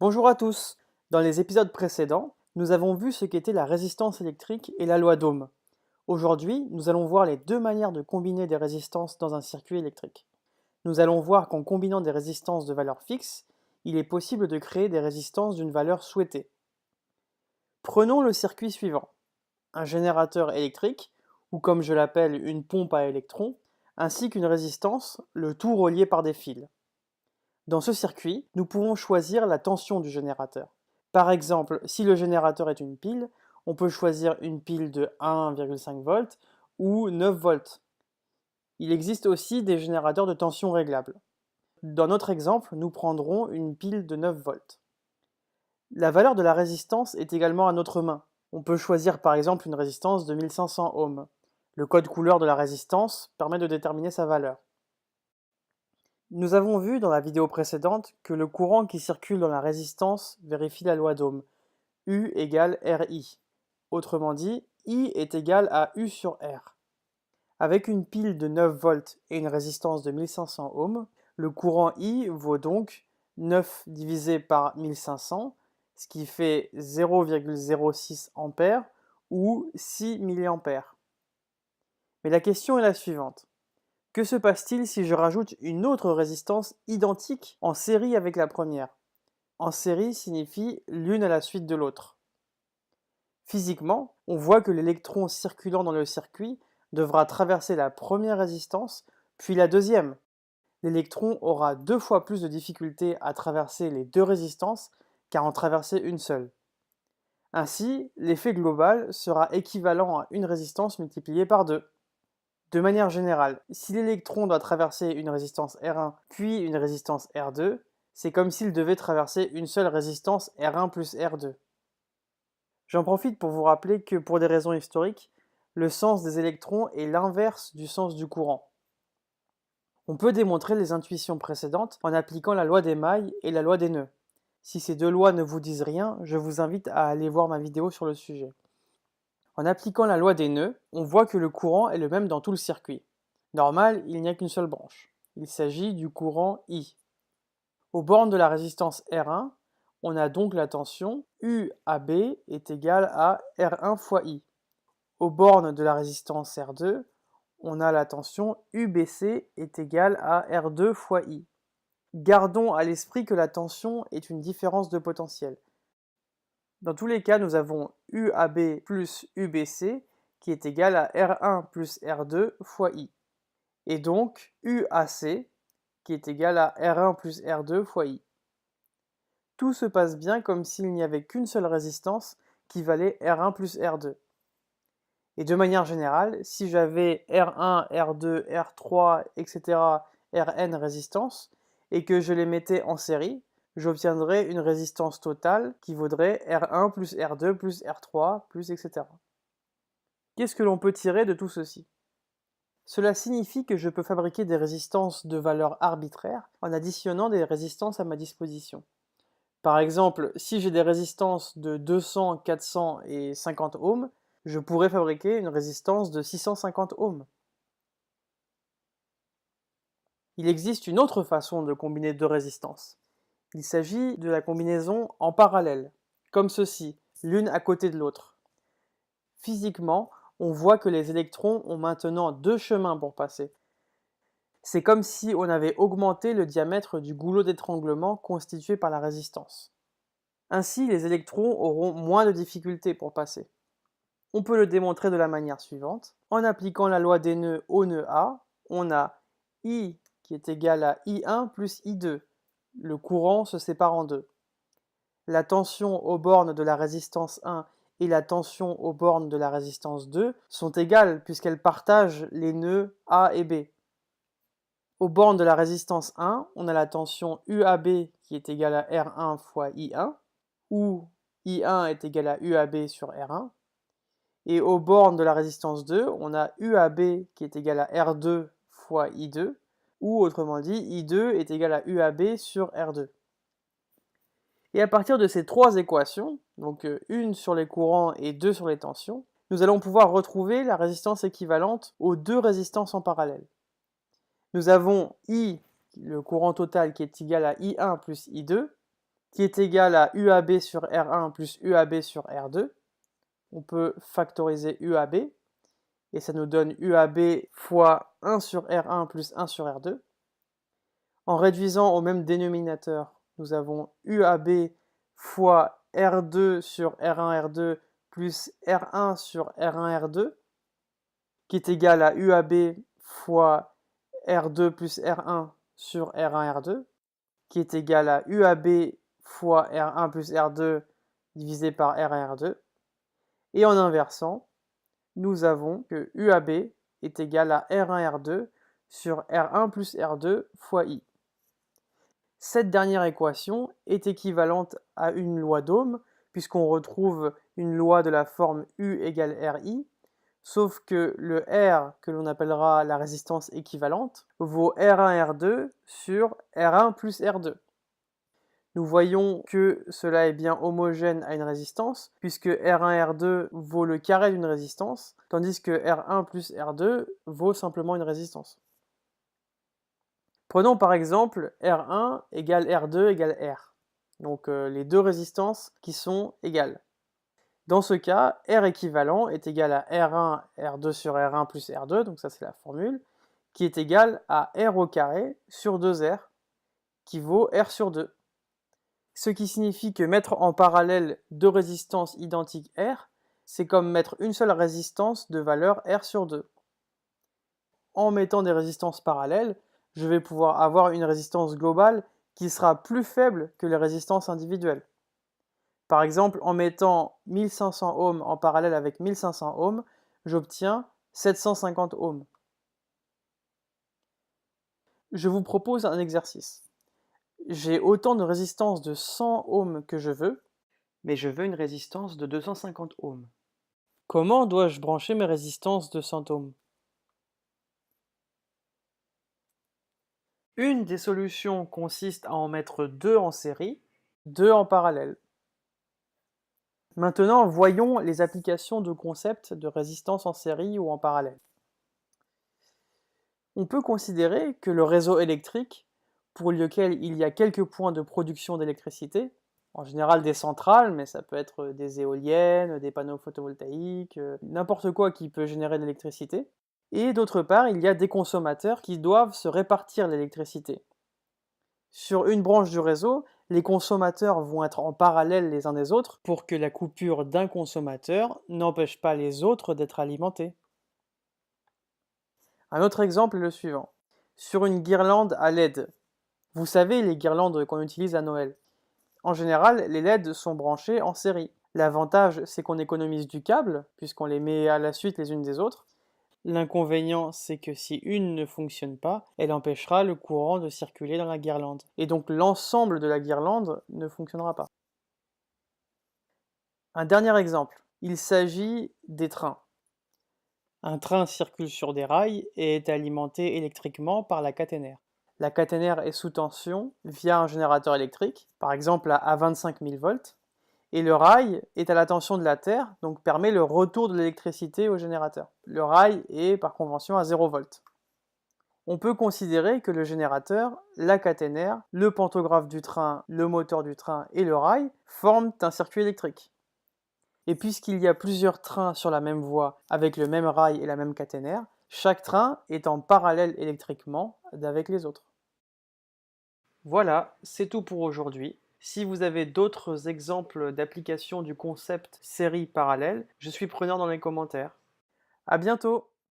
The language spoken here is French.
Bonjour à tous. Dans les épisodes précédents, nous avons vu ce qu'était la résistance électrique et la loi d'Ohm. Aujourd'hui, nous allons voir les deux manières de combiner des résistances dans un circuit électrique. Nous allons voir qu'en combinant des résistances de valeur fixe, il est possible de créer des résistances d'une valeur souhaitée. Prenons le circuit suivant. Un générateur électrique, ou comme je l'appelle une pompe à électrons, ainsi qu'une résistance, le tout relié par des fils. Dans ce circuit, nous pouvons choisir la tension du générateur. Par exemple, si le générateur est une pile, on peut choisir une pile de 1,5 V ou 9 volts. Il existe aussi des générateurs de tension réglables. Dans notre exemple, nous prendrons une pile de 9 volts. La valeur de la résistance est également à notre main. On peut choisir par exemple une résistance de 1500 ohms. Le code couleur de la résistance permet de déterminer sa valeur. Nous avons vu dans la vidéo précédente que le courant qui circule dans la résistance vérifie la loi d'Ohm, U égale RI. Autrement dit, I est égal à U sur R. Avec une pile de 9 volts et une résistance de 1500 ohms, le courant I vaut donc 9 divisé par 1500, ce qui fait 0,06 A ou 6 mA. Mais la question est la suivante. Que se passe-t-il si je rajoute une autre résistance identique en série avec la première? En série signifie l'une à la suite de l'autre. Physiquement, on voit que l'électron circulant dans le circuit devra traverser la première résistance, puis la deuxième. L'électron aura 2 fois plus de difficulté à traverser les deux résistances qu'à en traverser une seule. Ainsi, l'effet global sera équivalent à une résistance multipliée par 2. De manière générale, si l'électron doit traverser une résistance R1 puis une résistance R2, c'est comme s'il devait traverser une seule résistance R1 plus R2. J'en profite pour vous rappeler que pour des raisons historiques, le sens des électrons est l'inverse du sens du courant. On peut démontrer les intuitions précédentes en appliquant la loi des mailles et la loi des nœuds. Si ces deux lois ne vous disent rien, je vous invite à aller voir ma vidéo sur le sujet. En appliquant la loi des nœuds, on voit que le courant est le même dans tout le circuit. Normal, il n'y a qu'une seule branche. Il s'agit du courant I. Aux bornes de la résistance R1, on a donc la tension UAB est égale à R1 fois I. Aux bornes de la résistance R2, on a la tension UBC est égale à R2 fois I. Gardons à l'esprit que la tension est une différence de potentiel. Dans tous les cas, nous avons UAB plus UBC qui est égal à R1 plus R2 fois I. Et donc UAC qui est égal à R1 plus R2 fois I. Tout se passe bien comme s'il n'y avait qu'une seule résistance qui valait R1 plus R2. Et de manière générale, si j'avais R1, R2, R3, etc., Rn résistances, et que je les mettais en série, j'obtiendrais une résistance totale qui vaudrait R1 plus R2 plus R3 plus etc. Qu'est-ce que l'on peut tirer de tout ceci? Cela signifie que je peux fabriquer des résistances de valeur arbitraire en additionnant des résistances à ma disposition. Par exemple, si j'ai des résistances de 200, 400 et 50 ohms, je pourrais fabriquer une résistance de 650 ohms. Il existe une autre façon de combiner deux résistances. Il s'agit de la combinaison en parallèle, comme ceci, l'une à côté de l'autre. Physiquement, on voit que les électrons ont maintenant deux chemins pour passer. C'est comme si on avait augmenté le diamètre du goulot d'étranglement constitué par la résistance. Ainsi, les électrons auront moins de difficultés pour passer. On peut le démontrer de la manière suivante. En appliquant la loi des nœuds au nœud A, on a I qui est égal à I1 plus I2. Le courant se sépare en deux. La tension aux bornes de la résistance 1 et la tension aux bornes de la résistance 2 sont égales puisqu'elles partagent les nœuds A et B. Aux bornes de la résistance 1, on a la tension UAB qui est égale à R1 fois I1, où I1 est égal à UAB sur R1. Et aux bornes de la résistance 2, on a UAB qui est égal à R2 fois I2, ou autrement dit, I2 est égal à UAB sur R2. Et à partir de ces trois équations, donc une sur les courants et deux sur les tensions, nous allons pouvoir retrouver la résistance équivalente aux deux résistances en parallèle. Nous avons I, le courant total, qui est égal à I1 plus I2, qui est égal à UAB sur R1 plus UAB sur R2. On peut factoriser UAB, et ça nous donne UAB fois 1 sur R1 plus 1 sur R2. En réduisant au même dénominateur, nous avons UAB fois R2 sur R1 R2 plus R1 sur R1 R2, qui est égal à UAB fois R2 plus R1 sur R1 R2, qui est égal à UAB fois R1 plus R2 divisé par R1 R2. Et en inversant, nous avons que UAB est égal à R1 R2 sur R1 plus R2 fois I. Cette dernière équation est équivalente à une loi d'Ohm, puisqu'on retrouve une loi de la forme U égale RI, sauf que le R, que l'on appellera la résistance équivalente, vaut R1 R2 sur R1 plus R2. Nous voyons que cela est bien homogène à une résistance, puisque R1 R2 vaut le carré d'une résistance, tandis que R1 plus R2 vaut simplement une résistance. Prenons par exemple R1 égale R2 égale R, donc les deux résistances qui sont égales. Dans ce cas, R équivalent est égal à R1 R2 sur R1 plus R2, donc ça c'est la formule, qui est égal à R au carré sur 2R, qui vaut R sur 2. Ce qui signifie que mettre en parallèle deux résistances identiques R, c'est comme mettre une seule résistance de valeur R sur 2. En mettant des résistances parallèles, je vais pouvoir avoir une résistance globale qui sera plus faible que les résistances individuelles. Par exemple, en mettant 1500 ohms en parallèle avec 1500 ohms, j'obtiens 750 ohms. Je vous propose un exercice. J'ai autant de résistance de 100 ohms que je veux, mais je veux une résistance de 250 ohms. Comment dois-je brancher mes résistances de 100 ohms? Une des solutions consiste à en mettre deux en série, deux en parallèle. Maintenant, voyons les applications de concept de résistance en série ou en parallèle. On peut considérer que le réseau électrique, pour lequel il y a quelques points de production d'électricité, en général des centrales, mais ça peut être des éoliennes, des panneaux photovoltaïques, n'importe quoi qui peut générer de l'électricité, et d'autre part, il y a des consommateurs qui doivent se répartir l'électricité. Sur une branche du réseau, les consommateurs vont être en parallèle les uns des autres pour que la coupure d'un consommateur n'empêche pas les autres d'être alimentés. Un autre exemple est le suivant. Sur une guirlande à LED, vous savez les guirlandes qu'on utilise à Noël. En général, les LED sont branchés en série. L'avantage, c'est qu'on économise du câble, puisqu'on les met à la suite les unes des autres. L'inconvénient, c'est que si une ne fonctionne pas, elle empêchera le courant de circuler dans la guirlande. Et donc l'ensemble de la guirlande ne fonctionnera pas. Un dernier exemple, il s'agit des trains. Un train circule sur des rails et est alimenté électriquement par la caténaire. La caténaire est sous tension via un générateur électrique, par exemple à 25 000 volts, et le rail est à la tension de la Terre, donc permet le retour de l'électricité au générateur. Le rail est par convention à 0 volts. On peut considérer que le générateur, la caténaire, le pantographe du train, le moteur du train et le rail forment un circuit électrique. Et puisqu'il y a plusieurs trains sur la même voie avec le même rail et la même caténaire, chaque train est en parallèle électriquement avec les autres. Voilà, c'est tout pour aujourd'hui. Si vous avez d'autres exemples d'application du concept série parallèle, je suis preneur dans les commentaires. À bientôt!